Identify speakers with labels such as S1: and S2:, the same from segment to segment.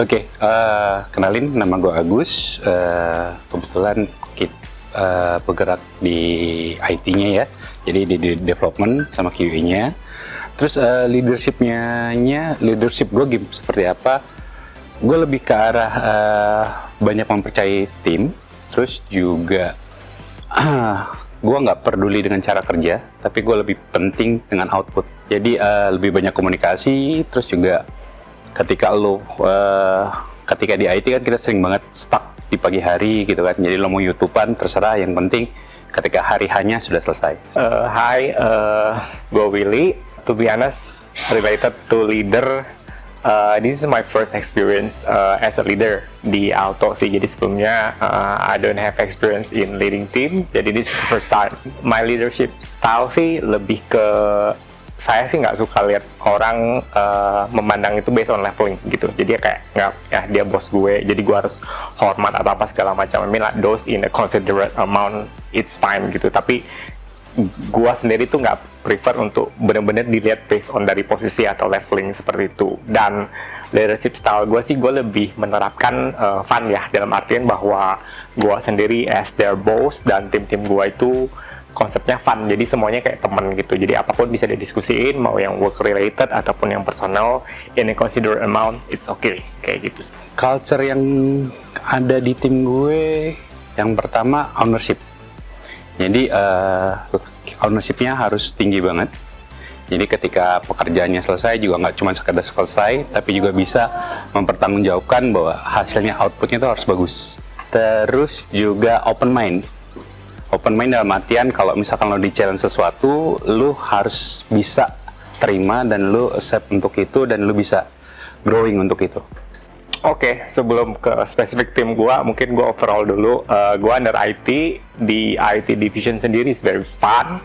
S1: Oke, kenalin, nama gue Agus. Kebetulan bergerak di IT-nya ya, jadi di development sama QA-nya. Terus leadership gue seperti apa? Gue lebih ke arah banyak mempercayai tim. Terus juga gue nggak peduli dengan cara kerja, tapi gue lebih penting dengan output. Jadi lebih banyak komunikasi. Terus juga ketika di IT kan kita sering banget stuck di pagi hari gitu kan. Jadi lo mau YouTubean terserah, yang penting ketika hari hanya sudah selesai.
S2: Hi, gue Willy. To be honest, related to leader, this is my first experience as a leader di Aalto sih. Jadi sebelumnya I don't have experience in leading team. Jadi this is the first time. My leadership style sih lebih ke, saya sih nggak suka lihat orang memandang itu based on leveling gitu. Jadi kayak nggak, ya dia bos gue, jadi gue harus hormat atau apa segala macam. I mean like those in a considerate amount, it's fine gitu. Tapi gue sendiri tuh nggak prefer untuk benar-benar dilihat based on dari posisi atau leveling seperti itu. Dan leadership style gue sih, gue lebih menerapkan fun ya, dalam artian bahwa gue sendiri as their boss dan tim-tim gue itu konsepnya fun, jadi semuanya kayak teman gitu. Jadi apapun bisa didiskusiin, mau yang work related ataupun yang personal, in a considerate amount, it's okay, kayak gitu.
S1: Culture yang ada di tim gue, yang pertama ownership. Jadi ownershipnya harus tinggi banget. Jadi ketika pekerjaannya selesai juga nggak cuma sekedar selesai, tapi juga bisa mempertanggungjawabkan bahwa hasilnya, outputnya itu harus bagus. Terus juga open mind. Open mind dalam artian kalau misalkan lo di-challenge sesuatu, lo harus bisa terima dan lo accept untuk itu, dan lo bisa growing untuk itu.
S2: Oke, sebelum ke spesifik tim gue, mungkin gue overall dulu. Gue under IT, di IT division sendiri is very fun.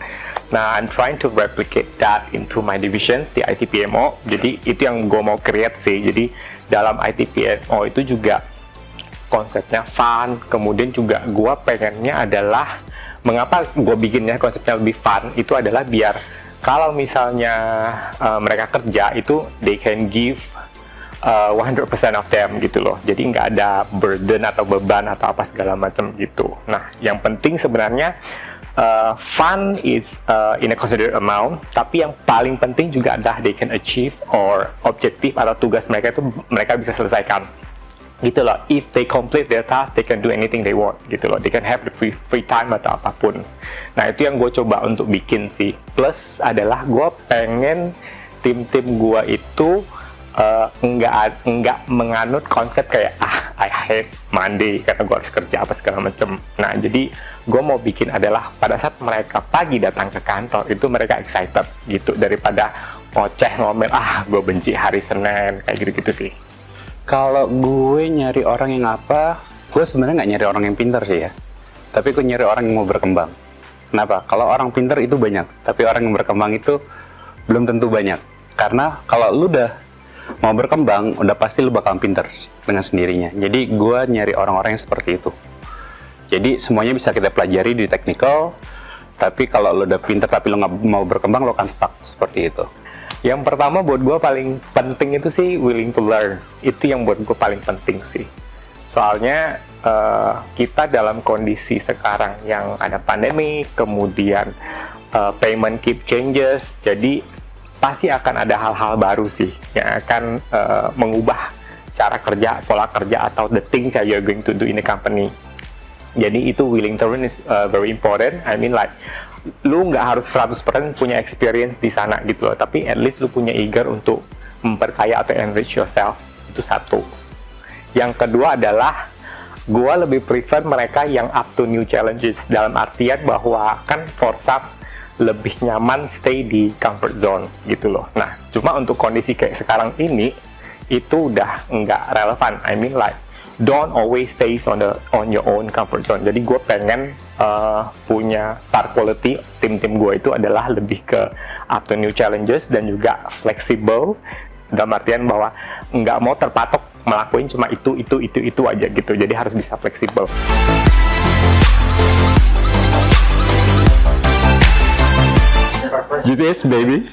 S2: Nah, I'm trying to replicate that into my division di IT PMO. Jadi itu yang gue mau create sih. Jadi dalam IT PMO itu juga konsepnya fun. Kemudian juga gue pengennya adalah, mengapa gue bikinnya konsepnya lebih fun, itu adalah biar kalau misalnya mereka kerja itu they can give 100% of them gitu loh. Jadi nggak ada burden atau beban atau apa segala macam gitu. Nah, yang penting sebenarnya fun is in a considerate amount, tapi yang paling penting juga adalah they can achieve or objektif atau tugas mereka itu mereka bisa selesaikan gitu loh. If they complete their task, they can do anything they want gitu loh. They can have the free time atau apapun. Nah, itu yang gue coba untuk bikin sih. Plus adalah gue pengen tim-tim gue itu nggak menganut konsep kayak I hate Monday karena gue harus kerja apa segala macem. Nah, jadi gue mau bikin adalah pada saat mereka pagi datang ke kantor itu mereka excited gitu, daripada ngomel gue benci hari Senin kayak gitu-gitu sih.
S1: Kalau gue nyari orang yang apa, gue sebenarnya nggak nyari orang yang pintar sih ya, tapi gue nyari orang yang mau berkembang. Kenapa? Kalau orang pintar itu banyak, tapi orang yang berkembang itu belum tentu banyak. Karena kalau lu udah mau berkembang, udah pasti lu bakal pintar dengan sendirinya. Jadi gue nyari orang-orang yang seperti itu. Jadi semuanya bisa kita pelajari di technical, tapi kalau lu udah pintar tapi lu nggak mau berkembang, lu akan stuck seperti itu.
S2: Yang pertama buat gue paling penting itu sih willing to learn. Itu yang buat gue paling penting sih. Soalnya kita dalam kondisi sekarang yang ada pandemi, kemudian payment keep changes, jadi pasti akan ada hal-hal baru sih yang akan mengubah cara kerja, pola kerja, atau the things that you're going to do in the company. Jadi itu willing to learn is very important. I mean like, lu nggak harus 100% punya experience di sana gitu loh, tapi at least lu punya eager untuk memperkaya atau enrich yourself. Itu satu. Yang kedua adalah, gue lebih prefer mereka yang up to new challenges, dalam artian bahwa kan Forsap lebih nyaman stay di comfort zone gitu loh. Nah, cuma untuk kondisi kayak sekarang ini itu udah nggak relevan. I mean like, don't always stay on your own comfort zone. Jadi gue pengen punya star quality tim-tim gue itu adalah lebih ke up to new challenges dan juga fleksibel, dalam artian bahwa nggak mau terpatok melakukan cuma itu aja gitu. Jadi harus bisa fleksibel.
S1: GPS baby.